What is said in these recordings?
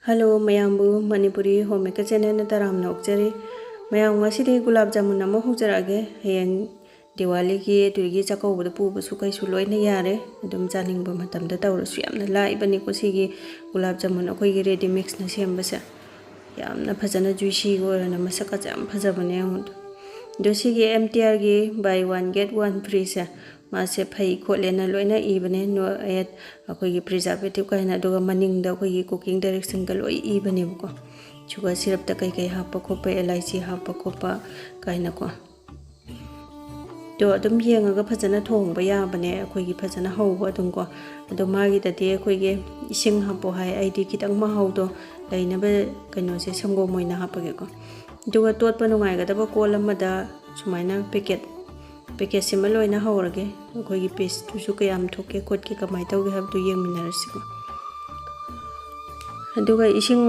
Hello, Mayambu, Manipuri, homemaker channel na taram na okchari. Mayam ngasidi gulab jamun na mo hujrage. Hayang Diwali ki turigi chako buda pu busu kai suloi na yare. Dum janing ba matam da tawro suyam na lai bani ko sigi gulab jamun akoi gi ready mix na siyam basa. Yam na phajana juicy go na masaka jam phajabane hund. Do sigi MTR gi buy one get one free sa. Mase phai khole na loina ibane no ayat akoi gi preservative kai na doga maning da akoi gi cooking direction ka loi ibane ko sugar syrup ta kai kai hapa khopa LIC hapa khopa kai na ko do adum yenga ga phajana thong ba ya bane akoi gi phajana hau ba dum ko ado ma gi da te akoi gi ising hapo hai ID kitang ma hau do laina ba kaino se samgo moina hapa ge ko doga tot pa nungai ga da ba kolam ma da sumaina packet sima loina haurage akoi gi paste tu su kayam thoke kot ki kamai tau ge hab tu yeng minarasi ko aduga ising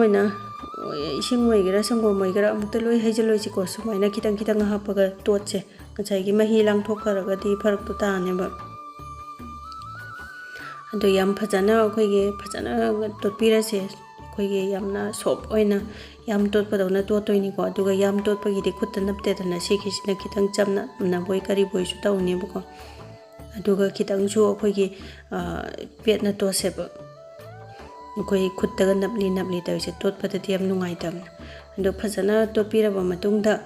moi gira samgo moi gira amukta loi haijaloi chi ko sumaina kitang hapaga tot che kachai gi mahi lang thokaraga di farak tu ta ne ba adu yam phajana akoi gi phajana tot pirase akoi gi yamna sop oina yam tot pa dona to toini ko aduga yam tot pa gi de khut na napte na si kisna kitang chamna na boi kari boi su taw ne ko aduga kitang su akoi gi pet na to se ba akoi khut ta napli ta se tot pa ta yam nungai tam adu phajana to pira ba matung da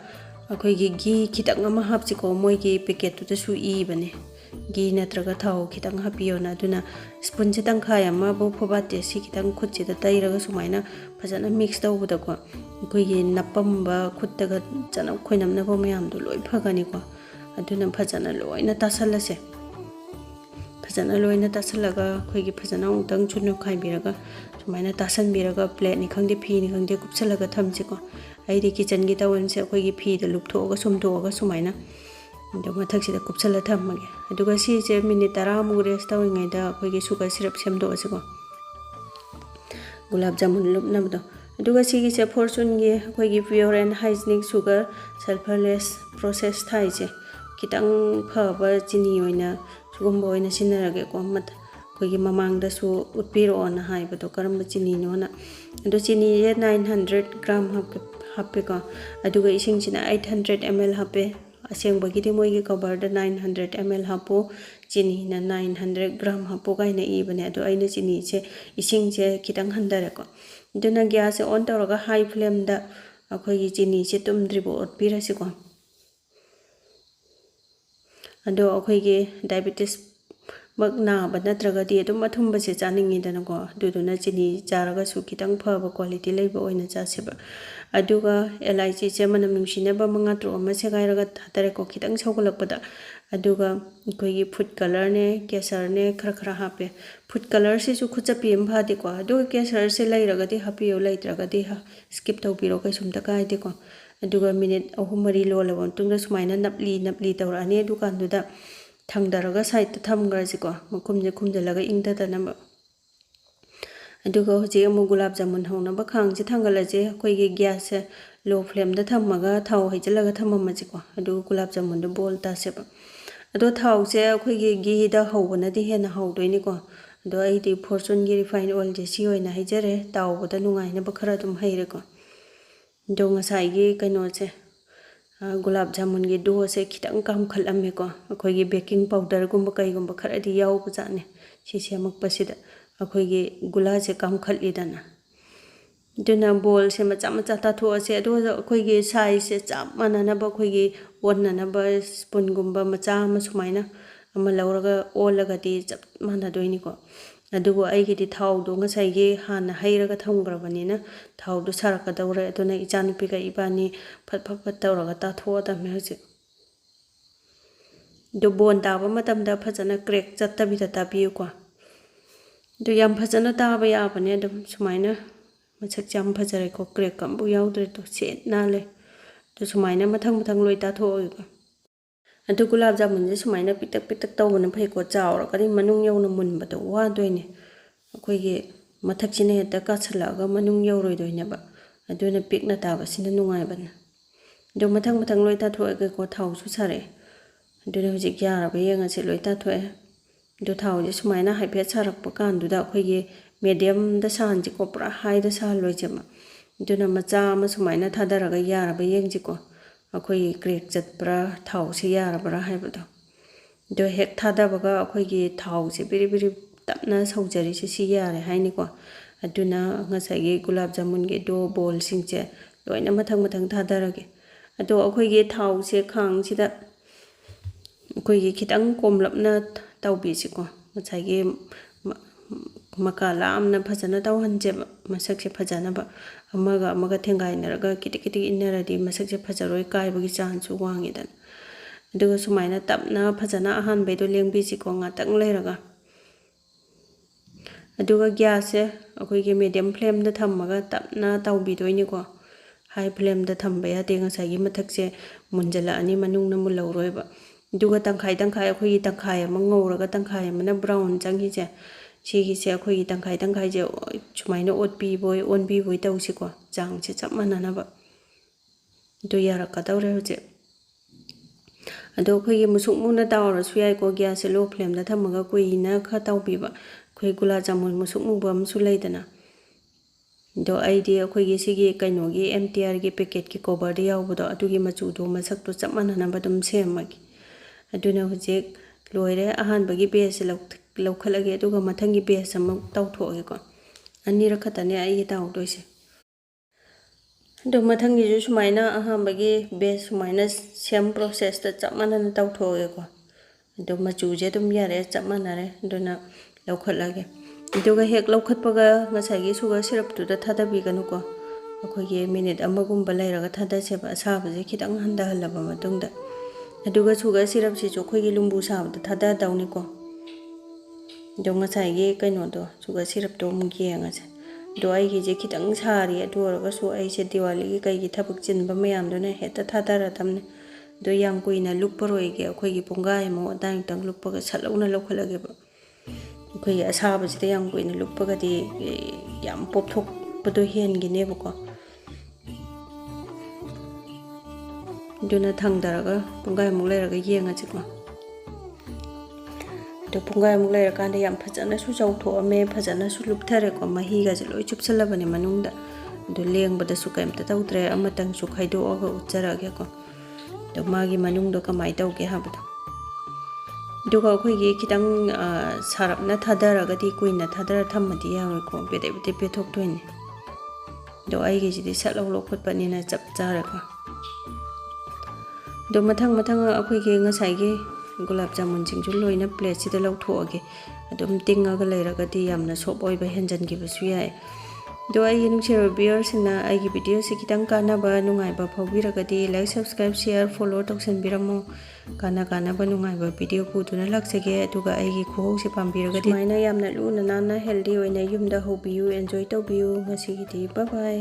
akoi gi kitang ama hap chi ko moi gi packet tu ta su I bane gi natraga thau kitang hapiyo na duna spoon che tang khaya ma bo phoba te si kitang khut che ta tairaga sumaina phajana mix taw buda ko koi gi napam ba khut ta ga chana khoinam na bo mayam du loi phagani ko aduna phajana loina tasala se phajana loina tasalaga koi gi phajana ungtang chunu khai biraga sumaina tasan biraga plate ni khangde phi ni khangde kupsalaga thamche ko ai di kitchen gi tawon se koi gi phi de luptho ga sumtho ga sumaina ndo mathak sida kupsala thammage aduga si je minute 10 mu rest tawingai da koi gi sugar syrup semdo asiko gulab jamun lupna bdo aduga si gi se fortune gi koi gi pure and hygienic sugar sulfurless processed thai je kitang phaba chini oina sugumbo oina sinarage ko mat koi gi mamang da su utpiro on hai bdo karam chini no na ado chini 900 gram happe ko aduga ising china 800 ml happe aseng bagi di moi gi cover da 900 ml hapo chini na 900 gram hapo kai na I bane ado aina chini che ising che kitang handare ko duna gas on tawraga high flame da akoi gi chini che tumdribo otpira si ko ado akoi gi diabetes magna ba natraga di adum athum ba se chaningi dana ko duduna chini charaga su kitang phaba quality leiba oina cha seba aduga LIC che manam nungsina ba manga tro ma se gairaga thatare ko kitang saugalakpada aduga koi gi food color ne kesar ne khara hape food color se su khuchapi em bha de ko aduga kesar se lairaga di hapi yo laitraga di skip taw piro kai sumta kai de ko aduga minute ahum mari lo lawon tungda sumaina napli tawrani dukan duda thangdaraga side ta thamgra ji ko makhumje khumjalaga ingda dana aduga hoji amu gulab jamun hawna ba khang ji thangala je koi gi gas low flame da thamaga thau haijalaga thamama ji ko aduga gulab jamun do bol ta se ba ado thau se koi gi da hawbana di hena hawdoini ko ado ai di fortune gi refined oil je si oina haijare taw boda nungai na ba khara dum haire ko do ngasai gi kaino che gulab jamun gi do se kitang kam khalamme ko akoi gi baking powder gumba kai gumba khara di yaw bu jane si semak pasida akoi gi gula se kam khali dana duna bol se macha ta tho se do akoi gi size se chap manana ba akoi gi wonna ba spoon gumba macha ma sumaina ama lauraga olaga di chap mana doini ko adugo ai gi di thau do ngasai gi hana hairaga thamgrabani na thau do saraka dawre aduna ichanupi ga ibani phat tawraga ta tho da me hoje do bon ta ba matam da phajana crack chatta bi ta bi ko do yam phajana ta ba ya bane dum sumaina machak cham phajare ko crack kam bu yaudre to se na le do sumaina mathang loi ta tho ko adu gulab jamun je sumaina pitak tawna phai ko chawra kari manung yawna mun ba to wa doine akoi gi mathak chine ta ka chala ga manung yawroi doine ba aduna pikna ta ba sina nungai ban do mathang loi ta tho ga ko thau su sare aduna hoji gyara ba yenga se loi ta tho do thau je sumaina hai phe charak pa kan du da akoi gi ꯃꯦꯗꯤꯌꯝꯗ ꯁꯥꯍꯟꯁꯤꯀꯣ ꯄꯨꯔꯥ ꯍꯥꯏꯗ ꯁꯥꯍꯜꯂꯣꯏꯁꯦꯕ ꯑꯗꯨꯅ ꯃꯆꯥ ꯑꯃ ꯁꯨꯃꯥꯏꯅ ꯊꯥꯗꯔꯒ ꯌꯥꯔꯕ ꯌꯦꯡꯁꯤꯀꯣ ꯑꯩꯈꯣꯏꯒꯤ ꯀ꯭ꯔꯦꯛ ꯆꯠꯄ꯭ꯔꯥ ꯊꯥꯎꯁꯦ ꯌꯥꯔꯕ꯭ꯔꯥ ꯍꯥꯏꯕꯗꯣ ꯑꯗꯣ ꯍꯦꯛ ꯊꯥꯗꯕꯒ ꯑꯩꯈꯣꯏꯒꯤ ꯊꯥꯎꯁꯦ ꯕꯤꯔꯤ ꯕꯤꯔꯤ ꯇꯞꯅ ꯁꯧꯖꯔꯤꯁꯦ ꯁꯤ ꯌꯥꯔꯦ ꯍꯥꯏꯅꯤꯀꯣ ꯑꯗꯨꯅ ꯉꯁꯥꯏꯒꯤ ꯒꯨꯂꯥꯞ ꯖꯥꯃꯨꯟꯒꯤ ꯗꯣ ꯕꯣꯜꯁꯤꯡꯁꯦ ꯂꯣꯏꯅ ꯃꯊꯪ ꯃꯊꯪ ꯊꯥꯗꯔꯒꯦ ꯑꯗꯣ ꯑꯩꯈꯣꯏꯒꯤ ꯊꯥꯎꯁꯦ ꯈꯥꯡꯁꯤꯗ ꯑꯩꯈꯣꯏꯒꯤ ꯈꯤꯇꯪ ꯀꯣꯝꯂꯞꯅ ꯇꯧꯕꯤꯁꯤꯀꯣ ꯉꯁꯥꯏꯒꯤ ꯃꯀꯥ ꯂꯥꯝꯅ ꯐꯖꯅ ꯇꯧꯍꯟꯁꯦꯕ ꯃꯁꯛꯁꯦ ꯐꯖꯅꯕ ꯑꯃꯒ ꯑꯃꯒ ꯊꯦꯡꯒꯥꯏꯅꯔꯒ ꯈꯤꯇꯤꯛ ꯈꯤꯇꯤꯛ ꯏꯟꯅꯔꯗꯤ ꯃꯁꯛꯁꯦ ꯐꯖꯔꯣꯏ ꯀꯥꯏꯕꯒꯤ ꯆꯥꯟꯁꯁꯨ ꯋꯥꯡꯉꯤꯗꯅ ꯑꯗꯨꯒ ꯁꯨꯃꯥꯏꯅ ꯇꯞꯅ ꯐꯖꯅ ꯑꯍꯥꯟꯕꯩꯗꯣ ꯂꯦꯡꯕꯤꯁꯤꯀꯣ ꯉꯥꯛꯇꯪ ꯂꯩꯔꯒ ꯑꯗꯨꯒ ꯒ꯭ꯌꯥꯁꯁꯦ ꯑꯩꯈꯣꯏꯒꯤ ꯃꯦꯗꯤꯌꯝ ꯐ꯭ꯂꯦꯝꯗ ꯊꯝꯃꯒ ꯇꯞꯅ ꯇꯧꯕꯤꯗꯣꯏꯅꯤꯀꯣ ꯍꯥꯏ ꯐ꯭ꯂꯦꯝꯗ ꯊꯝꯕ ꯌꯥꯗꯦ ꯉꯁꯥꯏꯒꯤ ꯃꯊꯛꯁꯦ ꯃꯨꯟꯖꯜꯂꯛꯑꯅꯤ ꯃꯅꯨꯡꯅ ꯃꯨꯜꯍꯧꯔꯣꯏꯕ ꯑꯗꯨꯒ ꯇꯪꯈꯥꯏ ꯇꯪꯈꯥꯏ ꯑꯩꯈꯣꯏꯒꯤ ꯇꯪꯈꯥꯏ ꯑꯃ ꯉꯧꯔꯒ ꯇꯪꯈꯥꯏ ꯑꯃꯅ ꯕ꯭ꯔꯥꯎꯟ ꯆꯪꯉꯤꯁꯦ ꯁꯤꯒꯤꯁꯦ ꯑꯩꯈꯣꯏꯒꯤ ꯇꯪꯈꯥꯏ ꯇꯪꯈꯥꯏꯁꯦ ꯁꯨꯃꯥꯏꯅ ꯑꯣꯠꯄꯤꯕꯣꯏ ꯑꯣꯟꯕꯤꯕꯣꯏ ꯇꯧꯁꯤꯀꯣ ꯆꯥꯡꯁꯦ ꯆꯞ ꯃꯥꯟꯅꯅꯕ ꯑꯗꯨ ꯌꯥꯔꯛꯀꯗꯧꯔꯦ ꯍꯧꯖꯤꯛ ꯑꯗꯣ ꯑꯩꯈꯣꯏꯒꯤ ꯃꯨꯁꯨꯛ ꯃꯨꯅ ꯇꯥꯎꯔꯁꯨ ꯌꯥꯏꯀꯣ ꯒ꯭ꯌꯥꯁꯁꯦ ꯂꯣ ꯐ꯭ꯂꯦꯝꯗ ꯊꯝꯃꯒ ꯀꯨꯏꯅ ꯈꯔ ꯇꯧꯕꯤꯕ ꯑꯩꯈꯣꯏ ꯒꯨꯂꯥꯞ ꯖꯥꯃꯨꯟ ꯃꯨꯁꯨꯛ ꯃꯨꯕ ꯑꯃꯁꯨ ꯂꯩꯗꯅ ꯑꯗꯣ ꯑꯩꯗꯤ ꯑꯩꯈꯣꯏꯒꯤ ꯁꯤꯒꯤ ꯀꯩꯅꯣꯒꯤ MTRꯒꯤ ꯄꯦꯀꯦꯠꯀꯤ ꯀꯣꯕꯔꯗ ꯌꯥꯎꯕꯗꯣ ꯑꯗꯨꯒꯤ ꯃꯆꯨꯗꯣ ꯃꯁꯛꯇꯣ ꯆꯞ ꯃꯥꯟꯅꯅꯕ ꯑꯗꯨꯝ ꯁꯦꯝꯃꯒꯦ ꯑꯗꯨꯅ ꯍꯧꯖꯤꯛ ꯂꯣꯏꯔꯦ ꯑꯍꯥꯟꯕꯒꯤ ꯕꯦꯁꯁꯦ ꯂꯧꯈꯠꯂꯒꯦ ꯑꯗꯨꯒ ꯃꯊꯪꯒꯤ ꯕꯦꯁ ꯑꯃꯨꯛ ꯇꯧꯊꯣꯛꯑꯒꯦꯀꯣ ꯑꯅꯤꯔꯛ ꯈꯛꯇꯅꯦ ꯑꯩꯒꯤ ꯇꯧꯗꯣꯏꯁꯦ ꯑꯗꯣ ꯃꯊꯪꯒꯤꯁꯨ ꯁꯨꯃꯥꯏꯅ ꯑꯍꯥꯟꯕꯒꯤ ꯕꯦꯁ ꯁꯨꯃꯥꯏꯅ ꯁꯦꯝ ꯄ꯭ꯔꯣꯁꯦꯁꯇ ꯆꯞ ꯃꯥꯟꯅꯅ ꯇꯧꯊꯣꯛꯑꯒꯦꯀꯣ ꯑꯗꯣ ꯃꯆꯨꯁꯦ ꯑꯗꯨꯝ ꯌꯥꯔꯦ ꯆꯞ ꯃꯥꯟꯅꯔꯦ ꯑꯗꯨꯅ ꯂꯧꯈꯠꯂꯒꯦ ꯑꯗꯨꯒ ꯍꯦꯛ ꯂꯧꯈꯠꯄꯒ ꯉꯁꯥꯏꯒꯤ ꯁꯨꯒꯔ ꯁꯤꯔꯞꯇꯨꯗ ꯊꯥꯗꯕꯤꯒꯅꯨꯀꯣ ꯑꯩꯈꯣꯏꯒꯤ ꯃꯤꯅꯤꯠ ꯑꯃꯒꯨꯝꯕ ꯂꯩꯔꯒ ꯊꯥꯗꯁꯦꯕ ꯑꯁꯥꯕꯁꯦ ꯈꯤꯇꯪ ꯍꯟꯊꯍꯜꯂꯕ ꯃꯇꯨꯡꯗ ꯑꯗꯨꯒ ꯁꯨꯒꯔ ꯁꯤꯔꯞꯁꯤꯁꯨ ꯑꯩꯈꯣꯏꯒꯤ ꯂꯨꯝꯕꯨ ꯁꯥꯕꯗ ꯊꯥꯗꯗꯧꯅꯤꯀꯣ ꯑꯗꯣ ꯉꯁꯥꯏꯒꯤ ꯀꯩꯅꯣꯗꯣ ꯁꯨꯒꯔ ꯁꯤꯔꯞꯇꯣ ꯑꯃꯨꯛ ꯌꯦꯡꯉꯁꯦ ꯑꯗꯣ ꯑꯩꯒꯤꯁꯦ ꯈꯤꯇꯪ ꯁꯥꯔꯤ ꯑꯗꯨ ꯑꯣꯏꯔꯒꯁꯨ ꯑꯩꯁꯦ ꯗꯤꯋꯥꯂꯤꯒꯤ ꯀꯩꯒꯤ ꯊꯕꯛ ꯆꯤꯟꯕ ꯃꯌꯥꯝꯗꯨꯅ ꯍꯦꯛꯇ ꯊꯥꯗꯔꯗꯕꯅꯦ ꯑꯗꯣ ꯌꯥꯝ ꯀꯨꯏꯅ ꯂꯨꯞꯄꯔꯣꯏꯒꯦ ꯑꯩꯈꯣꯏꯒꯤ ꯄꯨꯡꯒꯥꯏꯃꯨꯛ ꯑꯗꯥꯏꯃꯨꯛꯇꯪ ꯂꯨꯞꯄꯒ ꯁꯠ ꯂꯧꯅ ꯂꯧꯈꯠꯂꯒꯦꯕ ꯑꯩꯈꯣꯏꯒꯤ ꯑꯁꯥꯕꯁꯤꯗ ꯌꯥꯝ ꯀꯨꯏꯅ ꯂꯨꯞꯄꯒꯗꯤ ꯌꯥꯝ ꯄꯣꯞꯊꯣꯛꯄꯗꯣ ꯍꯦꯟꯈꯤꯅꯦꯕꯀꯣ ꯑꯗꯨꯅ ꯊꯥꯡꯗꯔꯒ ꯄꯨꯡꯒꯥꯏꯃꯨꯛ ꯂꯩꯔꯒ ꯌꯦꯡꯉꯁꯤꯀꯣ ꯑꯗꯣ ꯄꯨꯡꯒꯥꯏꯃꯨꯛ ꯂꯩꯔꯀꯥꯟꯗ ꯌꯥꯝ ꯐꯖꯅꯁꯨ ꯆꯥꯎꯊꯣꯛꯑꯝꯃꯦ ꯐꯖꯅꯁꯨ ꯂꯨꯞꯊꯔꯦꯀꯣ ꯃꯍꯤꯒꯁꯦ ꯂꯣꯏ ꯆꯨꯞꯁꯜꯂꯕꯅꯦ ꯃꯅꯨꯡꯗ ꯑꯗꯣ ꯂꯦꯡꯕꯗꯁꯨ ꯀꯩꯝꯇ ꯇꯧꯗ꯭ꯔꯦ ꯑꯃꯇꯪꯁꯨ ꯈꯥꯏꯗꯣꯛꯑꯒ ꯎꯠꯆꯔꯛꯑꯒꯦꯀꯣ ꯑꯗꯣ ꯃꯥꯒꯤ ꯃꯅꯨꯡꯗꯣ ꯀꯃꯥꯏꯅ ꯇꯧꯒꯦ ꯍꯥꯏꯕꯗꯣ ꯑꯗꯨꯒ ꯑꯩꯈꯣꯏꯒꯤ ꯈꯤꯇꯪ ꯁꯥꯔꯞꯅ ꯊꯥꯗꯔꯒꯗꯤ ꯀꯨꯏꯅ ꯊꯥꯗꯔ ꯊꯝꯃꯗꯤ ꯌꯥꯔꯣꯏꯀꯣ ꯕꯦꯗꯦ ꯕꯦꯗꯦ ꯄꯦꯠꯊꯣꯛꯇꯣꯏꯅꯦ ꯑꯗꯣ ꯑꯩꯒꯤꯁꯤꯗꯤ ꯁꯠ ꯂꯧꯈꯠꯄꯅꯤꯅ ꯆꯞ ꯆꯥꯔꯦꯀꯣ ꯑꯗꯣ ꯃꯊꯪ ꯑꯩꯈꯣꯏꯒꯤ ꯉꯁꯥꯏꯒꯤ ꯒꯨꯂꯥꯞ ꯖꯥꯃꯨꯟꯁꯤꯡꯁꯨ ꯂꯣꯏꯅ ꯄ꯭ꯂꯦꯠꯁꯤꯗ ꯂꯧꯊꯣꯛꯑꯒꯦ ꯑꯗꯨꯝ ꯇꯤꯡꯉꯒ ꯂꯩꯔꯒꯗꯤ ꯌꯥꯝꯅ ꯁꯣꯞ ꯑꯣꯏꯕ ꯍꯦꯟꯖꯟꯈꯤꯕꯁꯨ ꯌꯥꯏ ꯑꯗꯣ ꯑꯩꯒꯤ ꯅꯨꯡꯁꯤꯔꯕ ꯚꯤꯌꯔꯁꯤꯡꯅ ꯑꯩꯒꯤ ꯚꯤꯗꯤꯑꯣꯁꯤ ꯈꯤꯇꯪ ꯀꯥꯟꯅꯕ ꯅꯨꯡꯉꯥꯏꯕ ꯐꯥꯎꯕꯤꯔꯒꯗꯤ ꯂꯥꯏꯛ ꯁꯕꯁꯀ꯭ꯔꯥꯏꯕ ꯁꯤꯌꯔ ꯐꯣꯂꯣ ꯇꯧꯁꯟꯕꯤꯔꯝꯃꯣ ꯀꯥꯟꯅꯕ ꯅꯨꯡꯉꯥꯏꯕ ꯚꯤꯗꯤꯑꯣ ꯄꯨꯗꯨꯅ ꯂꯥꯛꯆꯒꯦ ꯑꯗꯨꯒ ꯑꯩꯒꯤ ꯈꯨꯍꯧꯁꯦ ꯄꯥꯝꯕꯤꯔꯒꯗꯤ ꯁꯨꯃꯥꯏꯅ ꯌꯥꯝꯅ ꯂꯨꯅ ꯅꯥꯟꯅ ꯍꯦꯜꯗꯤ ꯑꯣꯏꯅ ꯌꯨꯝꯗ ꯍꯧꯕꯤꯌꯨ ꯑꯦꯟꯖꯣꯏ ꯇꯧꯕꯤꯌꯨ ꯉꯁꯤꯒꯤꯗꯤ ꯕꯥꯏ ꯕꯥꯏ